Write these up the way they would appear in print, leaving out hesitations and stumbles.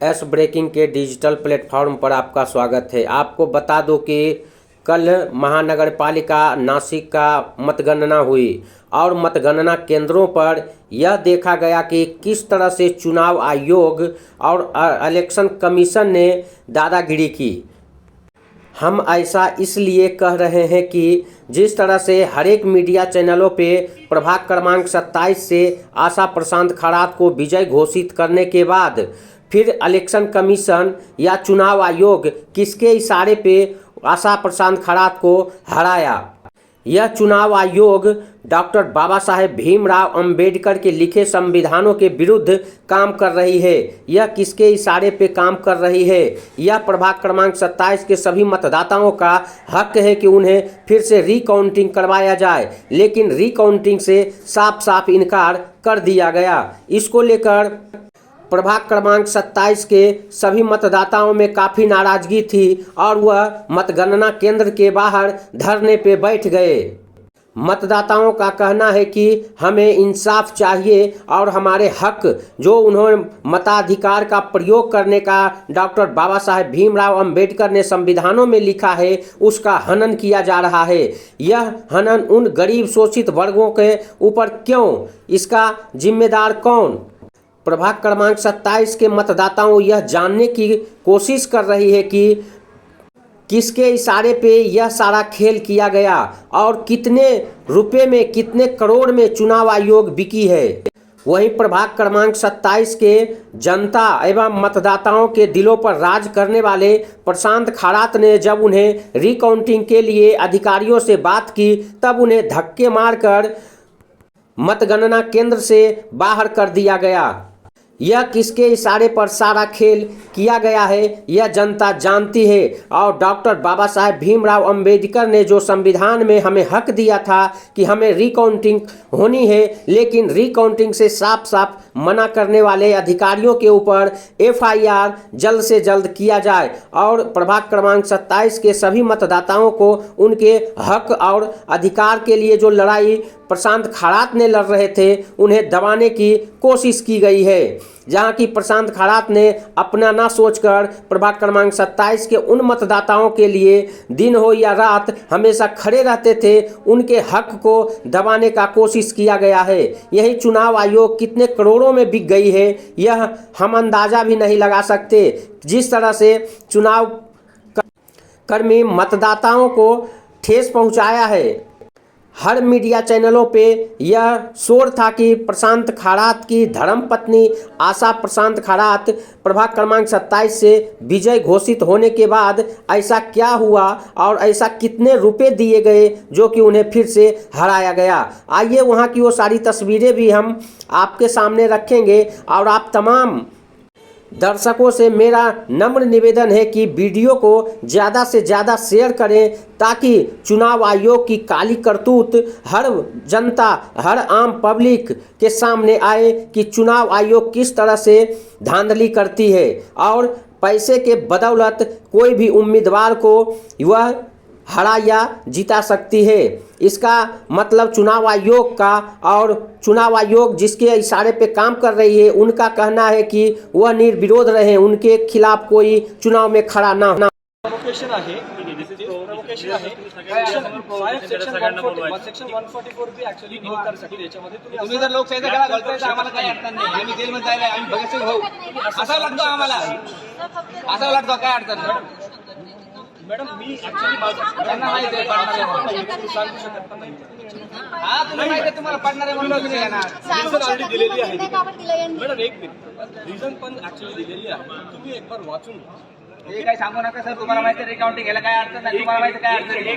S breaking के digital platform पर आपका स्वागत है। आपको बता दूं कि कल महानगर पालिका नासिक का मतगणना हुई और मतगणना केंद्रों पर यह देखा गया कि किस तरह से चुनाव आयोग और इलेक्शन कमीशन ने दादागिरी की। हम ऐसा इसलिए कह रहे हैं कि जिस तरह से हर एक मीडिया चैनलों पे प्रभाग क्रमांक 27 से आशा प्रशांत खरात को विजय घोषित करने के बाद फिर इलेक्शन कमीशन या चुनाव आयोग किसके इशारे पे आशा प्रशांत खरात को हराया। यह चुनाव आयोग डॉक्टर बाबा साहेब भीमराव अंबेडकर के लिखे संविधानों के विरुद्ध काम कर रही है। यह किसके इशारे पे काम कर रही है? यह प्रभाग क्रमांक 27 के सभी मतदाताओं का हक है कि उन्हें फिर से रिकाउंटिंग करवाया जाए, लेकिन रिकाउंटिंग से साफ साफ इनकार कर दिया गया। इसको लेकर प्रभाग क्रमांक 27 के सभी मतदाताओं में काफ़ी नाराजगी थी और वह मतगणना केंद्र के बाहर धरने पे बैठ गए। मतदाताओं का कहना है कि हमें इंसाफ चाहिए और हमारे हक जो उन्होंने मताधिकार का प्रयोग करने का डॉक्टर बाबा साहेब भीमराव अंबेडकर ने संविधानों में लिखा है, उसका हनन किया जा रहा है। यह हनन उन गरीब शोषित वर्गों के ऊपर क्यों? इसका जिम्मेदार कौन? प्रभाग क्रमांक 27 के मतदाताओं यह जानने की कोशिश कर रही है कि किसके इशारे पे यह सारा खेल किया गया और कितने रुपए में, कितने करोड़ में चुनाव आयोग बिकी है। वहीं प्रभाग क्रमांक 27 के जनता एवं मतदाताओं के दिलों पर राज करने वाले प्रशांत खरात ने जब उन्हें रिकाउंटिंग के लिए अधिकारियों से बात की, तब उन्हें धक्के मारकर मतगणना केंद्र से बाहर कर दिया गया। यह किसके इशारे पर सारा खेल किया गया है यह जनता जानती है। और डॉक्टर बाबा साहेब भीमराव अंबेडकर ने जो संविधान में हमें हक दिया था कि हमें रिकाउंटिंग होनी है, लेकिन रिकाउंटिंग से साफ साफ मना करने वाले अधिकारियों के ऊपर एफआईआर जल्द से जल्द किया जाए और प्रभाग क्रमांक 27 के सभी मतदाताओं को उनके हक और अधिकार के लिए जो लड़ाई प्रशांत खरात ने लड़ रहे थे, उन्हें दबाने की कोशिश की गई है। जहां की प्रशांत खरात ने अपना ना सोचकर प्रभाग क्रमांक 27 के उन मतदाताओं के लिए दिन हो या रात हमेशा खड़े रहते थे, उनके हक को दबाने का कोशिश किया गया है। यही चुनाव आयोग कितने करोड़ों में बिक गई है यह हम अंदाजा भी नहीं लगा सकते। जिस तरह से चुनाव कर्मी मतदाताओं को ठेस पहुंचाया है, हर मीडिया चैनलों पे यह शोर था कि प्रशांत खरात की धर्मपत्नी आशा प्रशांत खरात प्रभाग क्रमांक 27 से विजय घोषित होने के बाद ऐसा क्या हुआ और ऐसा कितने रुपए दिए गए जो कि उन्हें फिर से हराया गया। आइए वहाँ की वो सारी तस्वीरें भी हम आपके सामने रखेंगे और आप तमाम दर्शकों से मेरा नम्र निवेदन है कि वीडियो को ज़्यादा से ज़्यादा शेयर करें ताकि चुनाव आयोग की काली करतूत हर जनता, हर आम पब्लिक के सामने आए कि चुनाव आयोग किस तरह से धांधली करती है और पैसे के बदौलत कोई भी उम्मीदवार को वह हरा या जिता सकती है। इसका मतलब चुनाव आयोग का, और चुनाव आयोग जिसके इशारे पे काम कर रही है, उनका कहना है कि वह निर्विरोध रहे, उनके खिलाफ कोई चुनाव में खड़ा ना होना। प्रोवोकेशन आहे, प्रोवोकेशन आहे। सेक्शन 144 भी ऍक्च्युअली नील कर सकते। याच्यामध्ये तुम्ही जर लोकशाहीचा काळ घालताय तर आम्हाला काही अडचण नाही। आम्ही जेलमध्ये जायला, आम्ही भगतसिंग भाऊ असा लागतो आम्हाला, असा लागतो, काय अडचण नाही मॅडम। मी ऍक्च्युअली त्यांना माहिती आहे सांगू शकत पण नाही। हा तुम्ही माहिती आहे, तुम्हाला पडणार आहे म्हणून तुम्ही येणार। रिझन ऑलरेडी दिलेली आहे मॅडम, एक मिनिट, रिझन पण ऍक्च्युअली दिलेली आहे, तुम्ही एक बार वाचून हे काय सांगू नका सर। तुम्हाला माहिती आहे रिकाउंटिंग घ्यायला काय अडचण नाही, तुम्हाला माहिती काय अडचण आहे,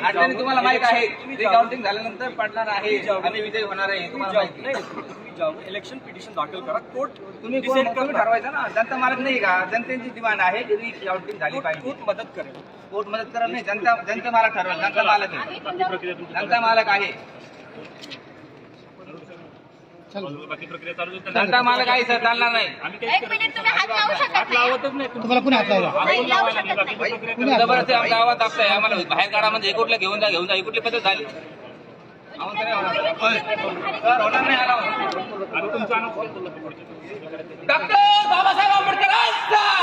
अडचणी तुम्हाला माहित आहे। रिकाउंटिंग झाल्यानंतर पडणार आहे, आम्ही विजयी होणार आहे, तुम्हाला माहिती नाही। इलेक्शन पिटिशन दाखल करा, कोर्ट तुम्ही ठरवायचं ना। जनता मालक नाही का, जनतेची डिमांड आहे की रिकाउंटिंग झाली पाहिजे। कोर्ट मदत करेल, कोर्ट मदत करत नाही, जनता मालक ठरवेल। जनता मालक आहे, जनता मालक आहे, जनता मालक आहे सर, चालणार नाही। तुम्हाला पुन्हा हात लावला जबरदस्ती आमच्या गावात आपलं आम्हाला बाहेर काढा म्हणजे एकूटला घेऊन जा, ही कुठली पद्धत झाली? डॉक्टर बाबासाहेब आंबेडकर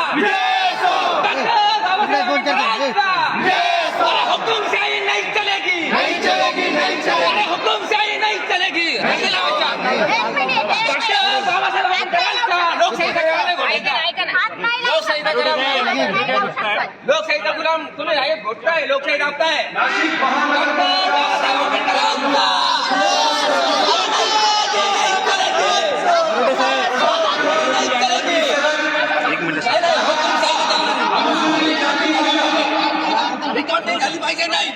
डॉक्टर बाबासाहेब आंबेडकरांचा अरे हुकुमशाही नहीं चलेगी अरे हुकुमशाही नहीं चलेगी डॉक्टर बाबासाहेब आंबेडकरांचा लोकशाहीचा लोकशाहीचा गुलाम तुम्ही आहे घोटताय लोकशाही दाबताय डॉक्टर बाबासाहेब आंबेडकरांचा रिकॉर्डिंग झाली पाहिजे नाही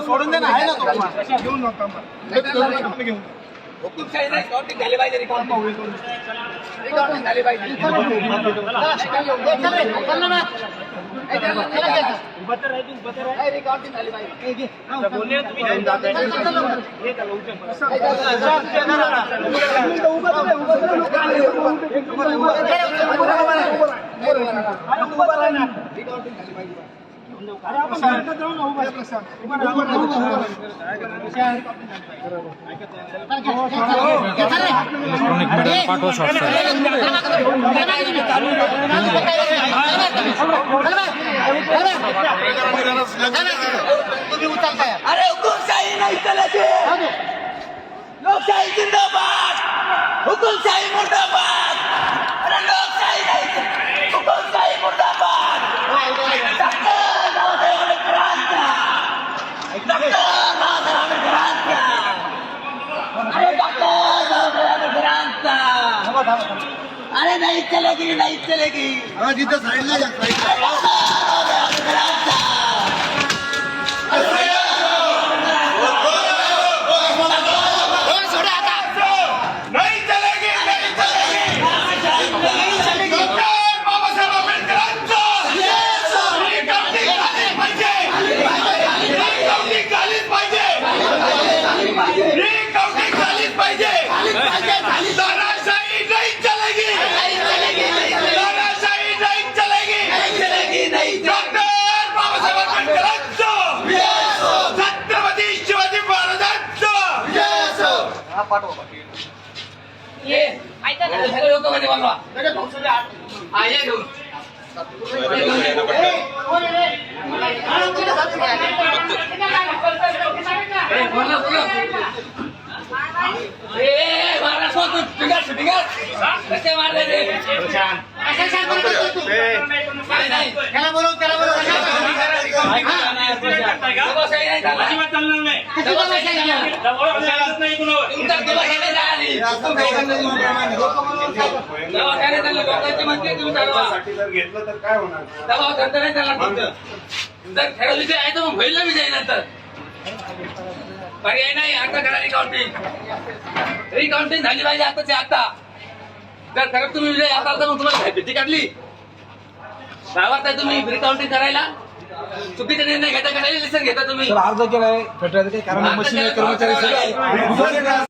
सोडून दे ना आहे ना तो घेऊन नका हुकुमशाही नाही रिकॉर्डिंग झाली पाहिजे रिकॉर्डिंग झाली पाहिजे रिकॉर्डिंग झाली पाहिजे बोलले तुम्ही पाठवा शॉर्ट अरे हुकुमशाही नहीं चलेगी लोकशाही जिंदाबाद हुकुमशाही मुर्दाबाद अरे लोकशाही नहीं हुकुमशाही मुर्दाबाद डॉक्टर बाबासाहेब आंबेडकरांचा अरे डॉक्टर बाबासाहेब आंबेडकरांचा अरे नहीं चलेगी नहीं चलेगी जिथं साईडला ये ऐका ना सगळे लोक मध्ये बोलवा हा ये घेऊन मारा कसे मारले रे नाही, नाही. त्याला बोलव त्याला बोलव दबावशाही नाही चालणार. दबावशाही नाही चालणार. तुमचा दबावशाही नाही चालणार. दबावशाही नाही चालणार. लोकांची म्हणते तुम्ही चालवा. जर घेतलं तर काय होणार? दबाव धंदा नाही चालणार तुमचं. जर खरं विषय आहे तर मग होईल ना विजय नंतर. पर्याय नाही. आता करा रिकाउंटिंग झाली पाहिजे आताची आता. जर खरं तुम्ही विजय असाल तर मग तुम्हाला भीती काढली. गावात आहे तुम्ही रिकाउंटिंग करायला चुकीचा निर्णय घेता का नाही? लिसन घेता तुम्ही अर्ज केलाय फेटायचं काही कारण मशीन कर्मचारी सगळे